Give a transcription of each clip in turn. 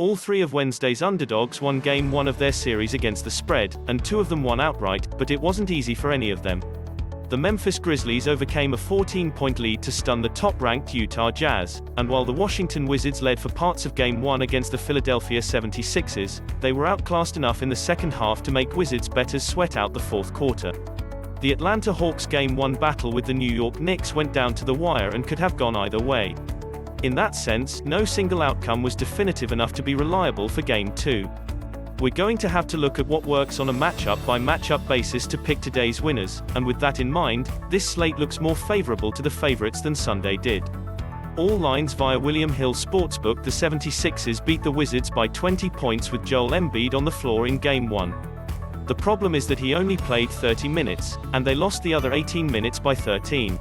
All three of Wednesday's underdogs won Game 1 of their series against the spread, and 2 of them won outright, but it wasn't easy for any of them. The Memphis Grizzlies overcame a 14-point lead to stun the top-ranked Utah Jazz, and while the Washington Wizards led for parts of Game 1 against the Philadelphia 76ers, they were outclassed enough in the second half to make Wizards bettors sweat out the fourth quarter. The Atlanta Hawks Game 1 battle with the New York Knicks went down to the wire and could have gone either way. In that sense, no single outcome was definitive enough to be reliable for Game 2. We're going to have to look at what works on a matchup-by-matchup basis to pick today's winners, and with that in mind, this slate looks more favorable to the favorites than Sunday did. All lines via William Hill SportsbookThe. The 76ers beat the Wizards by 20 points with Joel Embiid on the floor in Game 1. The problem is that he only played 30 minutes, and they lost the other 18 minutes by 13.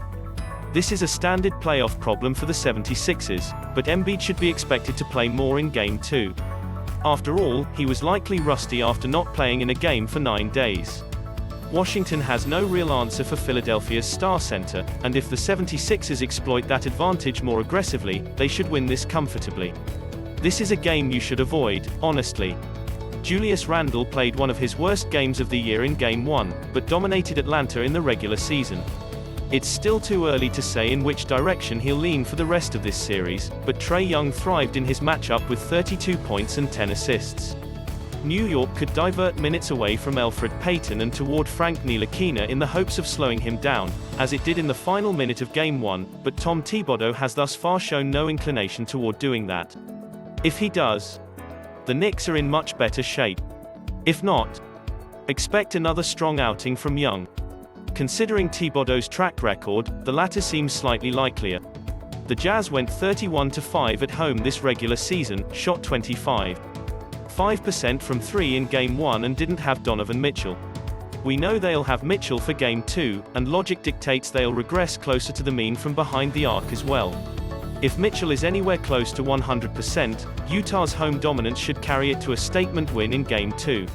This is a standard playoff problem for the 76ers, but Embiid should be expected to play more in Game 2. After all, he was likely rusty after not playing in a game for 9 days. Washington has no real answer for Philadelphia's star center, and if the 76ers exploit that advantage more aggressively, they should win this comfortably. This is a game you should avoid, honestly. Julius Randle played one of his worst games of the year in Game 1, but dominated Atlanta in the regular season. It's still too early to say in which direction he'll lean for the rest of this series, but Trae Young thrived in his matchup with 32 points and 10 assists. New York could divert minutes away from Elfrid Payton and toward Frank Ntilikina in the hopes of slowing him down, as it did in the final minute of Game 1, but Tom Thibodeau has thus far shown no inclination toward doing that. If he does, the Knicks are in much better shape. If not, expect another strong outing from Young. Considering Thibodeau's track record, the latter seems slightly likelier. The Jazz went 31-5 at home this regular season, shot 25.5% from 3 in Game 1 and didn't have Donovan Mitchell. We know they'll have Mitchell for Game 2, and logic dictates they'll regress closer to the mean from behind the arc as well. If Mitchell is anywhere close to 100%, Utah's home dominance should carry it to a statement win in Game 2.